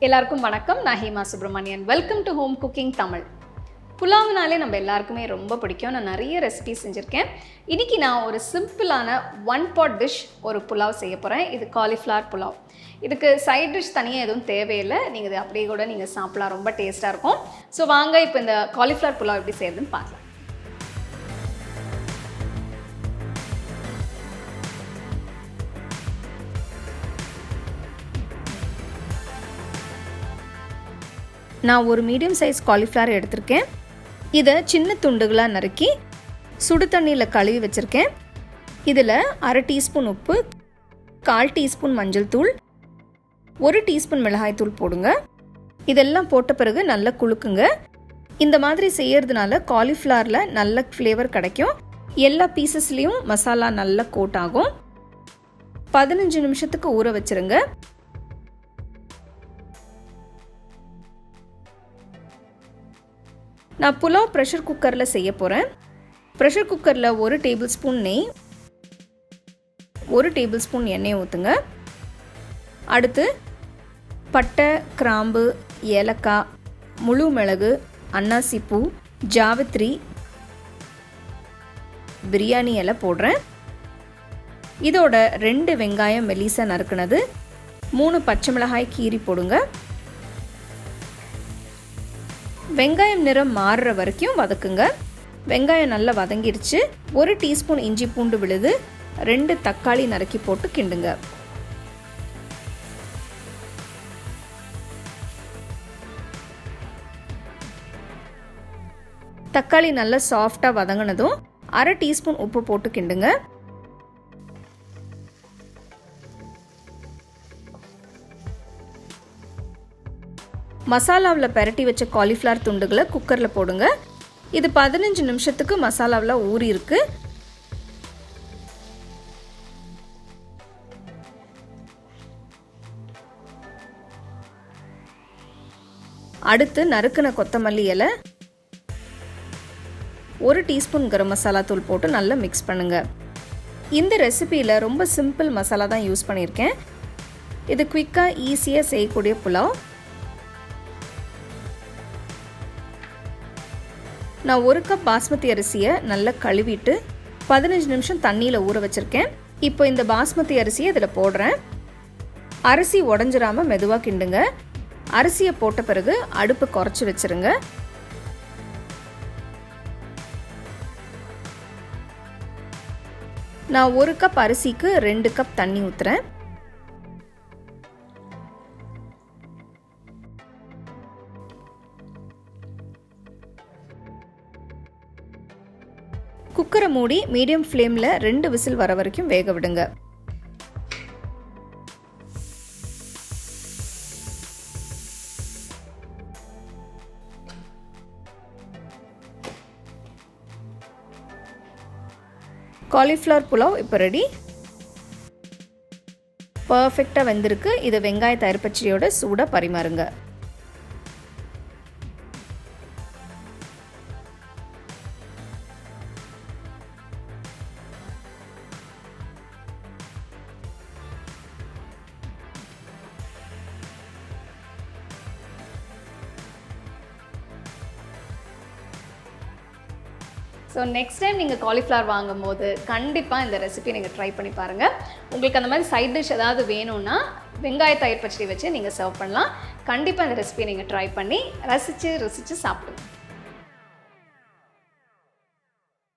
எல்லாருக்கும் வணக்கம். நான் Hema Subramanian. Welcome to home cooking Tamil. புலாவுனாலே நம்ம எல்லாருக்குமே ரொம்ப பிடிக்கும். நான் நிறைய ரெசிபி செஞ்சுருக்கேன். இன்றைக்கி நான் ஒரு சிம்பிளான ஒன் பாட் டிஷ் ஒரு புலாவ் செய்ய போகிறேன். இது காலிஃப்ளவர் புலாவ். இதுக்கு சைட் டிஷ் தனியாக எதுவும் தேவையில்லை. நீங்கள் இது அப்படியே கூட நீங்கள் சாப்பிடலாம். ரொம்ப டேஸ்ட்டாக இருக்கும். ஸோ வாங்க இப்போ இந்த காலிஃப்ளவர் புலாவ் எப்படி செய்யறதுன்னு பார்க்கலாம். நான் ஒரு மீடியம் சைஸ் காலிஃப்ளவர் எடுத்திருக்கேன். இதை சின்ன துண்டுகளாக நறுக்கி சுடு தண்ணியில் கழுவி வச்சுருக்கேன். இதில் 1/2 டீஸ்பூன் உப்பு, 1/4 டீஸ்பூன் மஞ்சள் தூள், 1 டீஸ்பூன் மிளகாய் தூள் போடுங்க. இதெல்லாம் போட்ட பிறகு நல்லா குலுக்குங்க. இந்த மாதிரி செய்யறதுனால காலிஃப்ளவரில் நல்ல ஃப்ளேவர் கிடைக்கும். எல்லா பீசஸ்லேயும் மசாலா நல்லா கோட் ஆகும். 15 நிமிஷத்துக்கு ஊற வச்சுருங்க. நான் புலாவ் ப்ரெஷர் குக்கரில் செய்ய போகிறேன். ப்ரெஷர் குக்கரில் 1 டேபிள் ஸ்பூன் நெய், 1 டேபிள் ஸ்பூன் எண்ணெய் ஊற்றுங்க. அடுத்து பட்டை, கிராம்பு, ஏலக்காய், முழு மிளகு, அன்னாசிப்பூ, ஜாவித்ரி, பிரியாணி இலை போடுறேன். இதோட 2 வெங்காயம் மெலிசா நறுக்குனது, 3 பச்சை மிளகாய் கீரி போடுங்க. வெங்காயம் நிறம் மாறுற வரைக்கும் வதக்குங்க. வெங்காயம் நல்லா வதங்கிடுச்சு. 1 டீஸ்பூன் இஞ்சி பூண்டு விழுது, 2 தக்காளி நறுக்கி போட்டு கிண்டுங்க. தக்காளி நல்லா சாஃப்டாக வதங்கினதும் 1/2 டீஸ்பூன் உப்பு போட்டு கிண்டுங்க. மசாலாவில் பெரட்டி வச்ச காலிஃப்ளவர் துண்டுகளை குக்கரில் போடுங்க. இது 15 நிமிஷத்துக்கு மசாலாவில் ஊறி இருக்கு. அடுத்து நறுக்கின கொத்தமல்லி இலை, 1 டீஸ்பூன் கரம் மசாலா தூள் போட்டு நல்லா மிக்ஸ் பண்ணுங்க. இந்த ரெசிபியில் ரொம்ப சிம்பிள் மசாலா தான் யூஸ் பண்ணியிருக்கேன். இது குயிக்காக ஈஸியாக செய்யக்கூடிய புலாவ். நான் 1 கப் பாஸ்மதி அரிசியை நல்லா கழுவிட்டு 15 நிமிஷம் தண்ணியில் ஊற வச்சுருக்கேன். இப்போ இந்த பாஸ்மதி அரிசியை இதில் போடுறேன். அரிசி உடஞ்சிராமல் மெதுவாக கிண்டுங்க. அரிசியை போட்ட பிறகு அடுப்பை குறைச்சி வச்சுருங்க. நான் 1 கப் அரிசிக்கு 2 கப் தண்ணி ஊற்றுறேன். குக்கரை மூடி மீடியம் ஃப்ளேமில் 2 விசில் வர வரைக்கும் வேக விடுங்க. காலிஃப்ளவர் புலாவ் இப்போ ரெடி. பர்ஃபெக்டாக வெந்திருக்கு. இதை வெங்காய தயிர் பச்சடியோட சூடாக பரிமாறுங்க. ஸோ நெக்ஸ்ட் டைம் நீங்கள் காலிஃப்ளவர் வாங்கும்போது கண்டிப்பாக இந்த ரெசிபி நீங்கள் ட்ரை பண்ணி பாருங்கள். உங்களுக்கு அந்த மாதிரி சைட் டிஷ் ஏதாவது வேணும்னா வெங்காய தயிர் பச்சடி வச்சு நீங்கள் சர்வ் பண்ணலாம். கண்டிப்பாக இந்த ரெசிபியை நீங்கள் ட்ரை பண்ணி ரசித்து சாப்பிடுங்க.